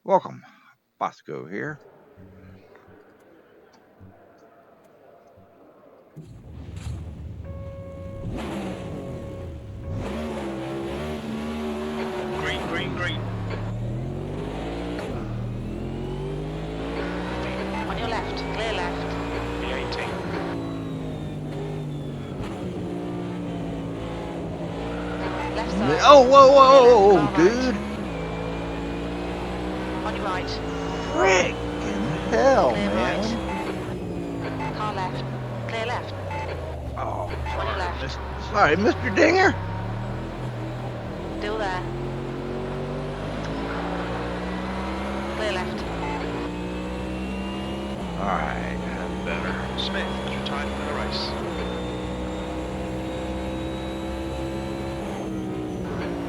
Welcome, Bosco here. Green, green, green. On your left, clear left. B18. Left side. Oh, whoa, Car dude! Right. On your right. Frickin' hell, Clear man! right. Car left. Clear left. Oh, On your left. sorry, Mr. Dinger. Still there. Clear left. All right, that's better. Smith, as your time for the race.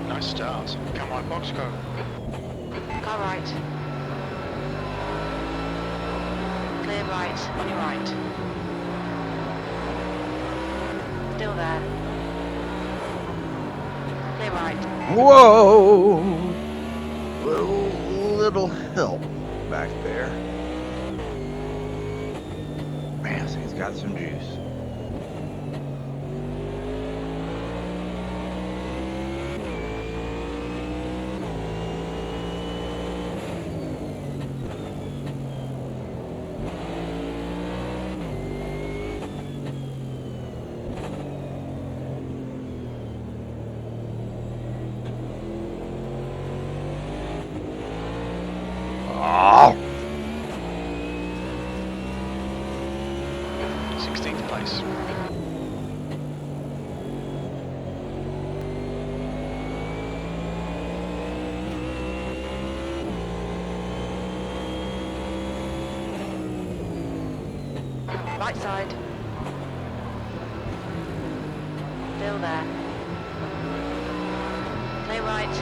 Nice start. Come on, box go. Car right. Clear right. On your right. Still there. Clear right. Whoa! Little help back there. Man, so he's got some juice. Oh! 16th place. Right side. Still there. Clear right.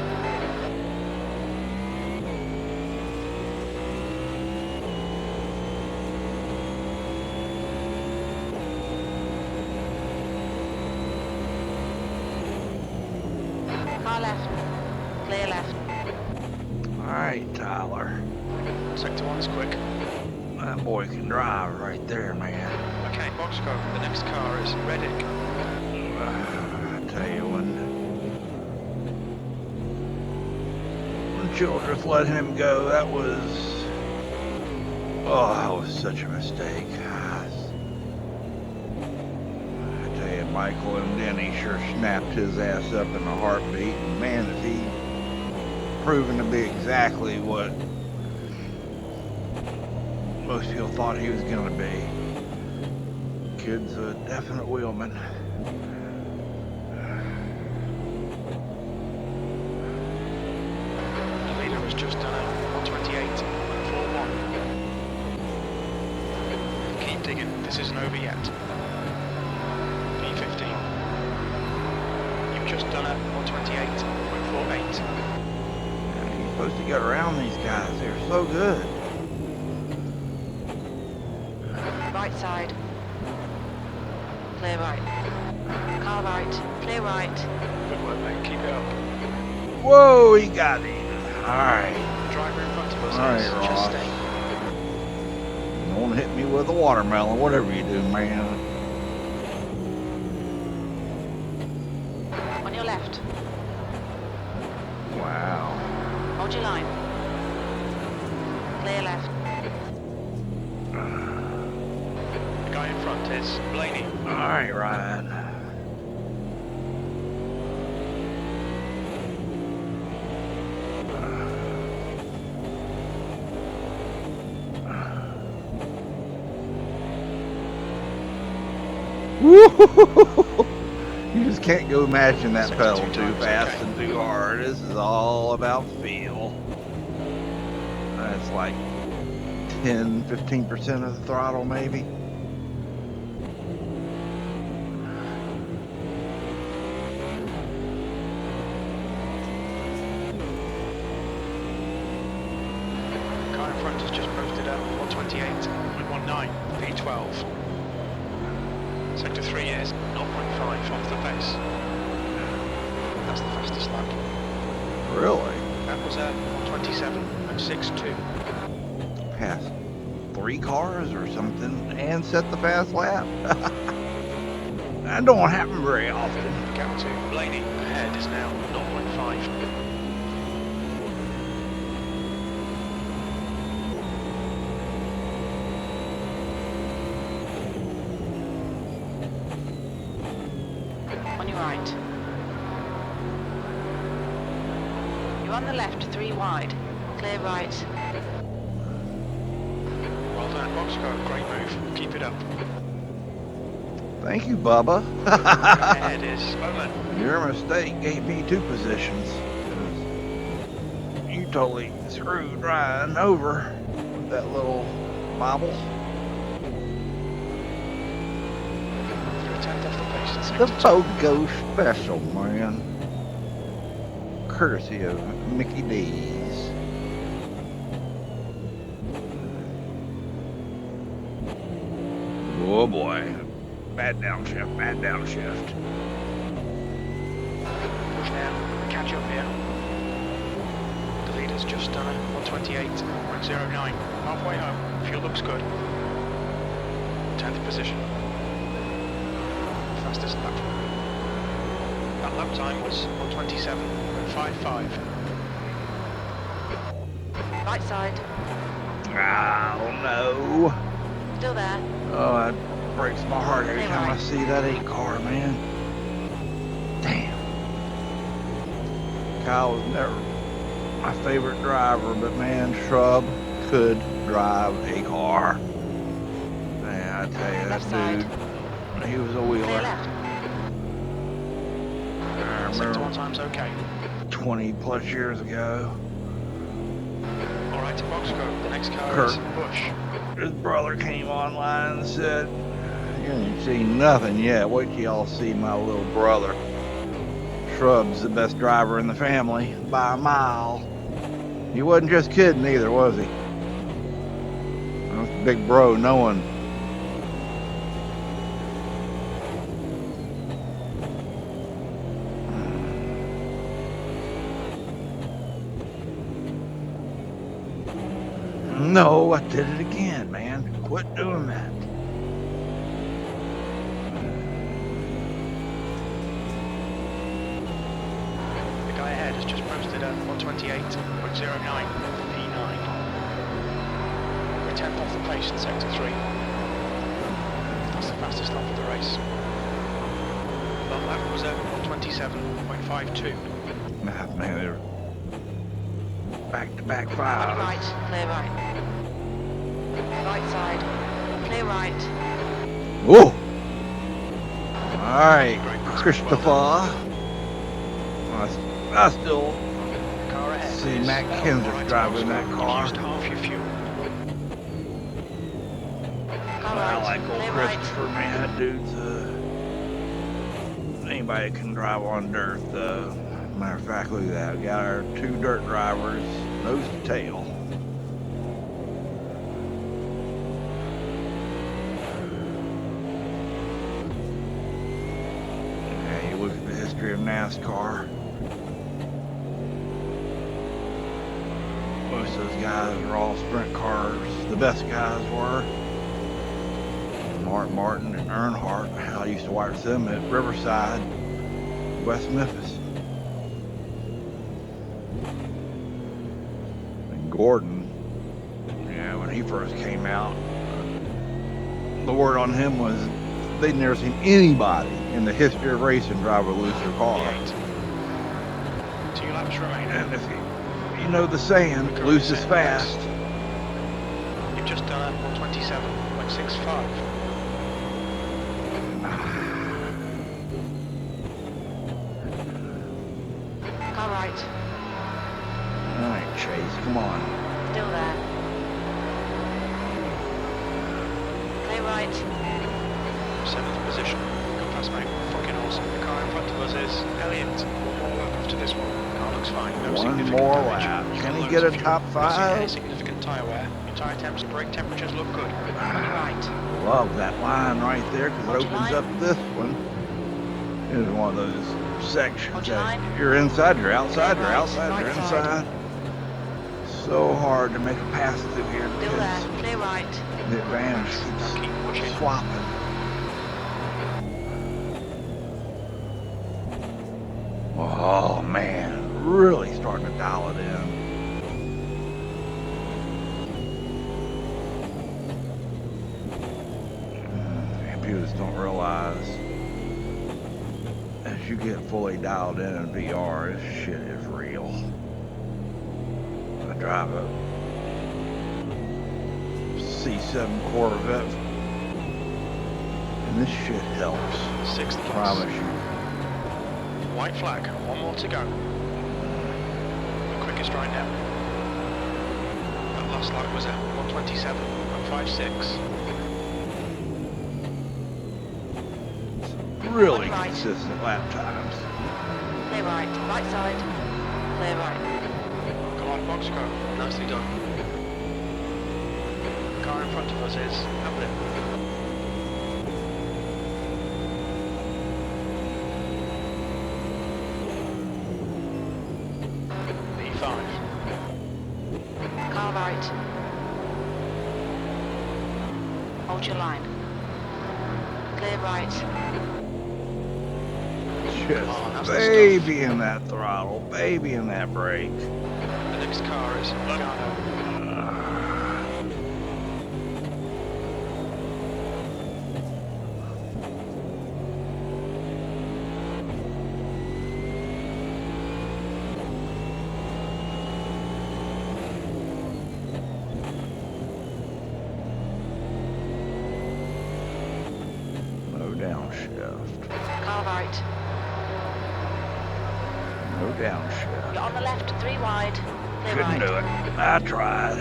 Car left. Clear left. All right, Tyler. Sector 1 is quick. That boy can drive right there, man. Okay, box go. The next car is Reddick. I tell you, when Childress let him go, that was such a mistake. I tell you, Michael and Denny sure snapped his ass up in a heartbeat, and man, is he proven to be exactly what most people thought he was going to be. Kid's a definite wheelman. The leader has just done a 128.41. Keep digging. This isn't over yet. P15. You've just done a 128.48. You're supposed to get around these guys. They're so good. Right side. Clear right. Car right. Clear right. Good work, mate. Keep it up. Whoa, he got him. All right. Driver in front of us All right, is Ross. Chastain. Don't hit me with a watermelon, whatever you do, man. On your left. Wow. Hold your line. Clear left. The guy in front is Blaney. All right, Ryan. You just can't go matching that pedal too fast and too hard. This is all about feel. That's like 10-15% of the throttle, maybe. Car in front has just posted a 128.19, P12. Sector 3 is 0.5 off the pace. That's the fastest lap. Really? That was a 127 and 162. Passed 3 cars or something and set the fast lap. That don't happen very often. Gap to Blaney ahead is now 0.5. On your right. You're on the left, 3 wide. Clear right. Well done, Boxcar. Great move. Keep it up. Thank you, Bubba. Ahead is Bowman. Your mistake gave me 2 positions. You totally screwed Ryan over with that little bobble. Through a tenth off the pace in The sector 2. Pogo Special, man. Courtesy of Mickey D's. Oh boy. Bad downshift, bad downshift. Push now. Catch up here. The leader's just done it. 128.09. Halfway home. Fuel looks good. 10th position. Fastest lap. That lap time was 127.55. Right side. Oh no. Still there. Oh, that breaks my heart every time I see that 8 car, man. Damn. Kyle was never my favorite driver, but man, Shrub could drive a car. Man, I tell you, that Left side. dude, he was a Clear wheeler. left. I Sector 1 remember time's okay. 20 plus years ago, Alright to Boxcar. The next car Kurt. is Bush. his brother came online and said, "You ain't seen nothing yet. Wait till y'all see my little brother. Shrub's the best driver in the family by a mile." He wasn't just kidding either, was he? That's big bro knowing. No, I did it again, man. Quit doing that. The guy ahead has just posted a 128.09 P9. We're 10th off the pace in sector 3. That's the fastest lap of the race. That lap was at 127.52. Nah, man, they're back-to-back On your fives. right. Clear right. Right side. Clear right. Whoa! Alright, Great pass, Christopher. I still Car ahead see is Matt Bell. Kinzer Alright, driving Boxcar. that car. You've used half your fuel. Car I right. like old Clear right. Christopher, man. That dude's anybody can drive on dirt. Matter of fact, look at that. We got our 2 dirt drivers, nose to tail. Yeah, you look at the history of NASCAR. Most of those guys were all sprint cars. The best guys were Mark Martin and Earnhardt. I used to watch them at Riverside, West Memphis. And Gordon, yeah, when he first came out, the word on him was they'd never seen anybody in the history of racing drive a looser car. 8. 2 laps remaining. And if you know the saying, loose is fast. You've just done a 127.65. Car right. All right, Chase, come on. Still there. Clear right. 7th position. Good pass, mate. Fucking awesome. The car in front of us is Elliott. 1 more lap after this one. Car looks fine. No One significant more damage. lap. You've Can got he loads get of a fuel. top Not seeing any 5? significant tyre wear. Your tyre temps and brake temperatures look good. On your right. Love that line right there because it Hold your opens line. up this one. It is one of those sections Hold your that line. you're inside, you're outside, Clear you're right, outside, right you're side. inside. So hard to make a pass through here Still because there. Clear right. the advantage Keep keeps pushing. swapping. Oh man, really starting to dial it in. Computers don't realize as you get fully dialed in VR, this shit is real. I drive a C7 Corvette, and this shit helps. Sixth I place. promise you. White flag. One more to go. The quickest right now. That last lap was at 1:27.56. Really Right. consistent lap times. Clear right. Right side. Clear right. Come on, Boxcar. Nicely done. The car in front of us is up there. P5. Car right. Hold your line. Clear right. Just on, that's the baby in that throttle, baby in that brake. The next car is Logano. No downshift. Car right. No downshift. You're on the left. 3 wide. Clear Couldn't right. do it. I tried.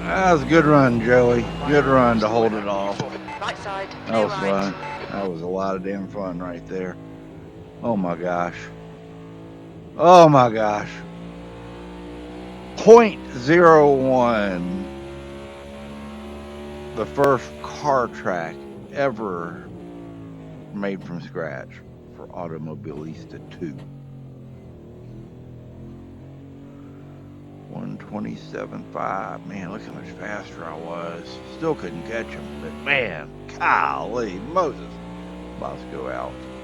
That was a good run, Joey. Good run to hold it off. Right side. That Clear was right. fun. That was a lot of damn fun right there. Oh my gosh. Oh my gosh. 0.01. The first car track ever made from scratch for Automobilista 2. 127.5. Man, look how much faster I was. Still couldn't catch him, but man, golly, Moses. About to go out.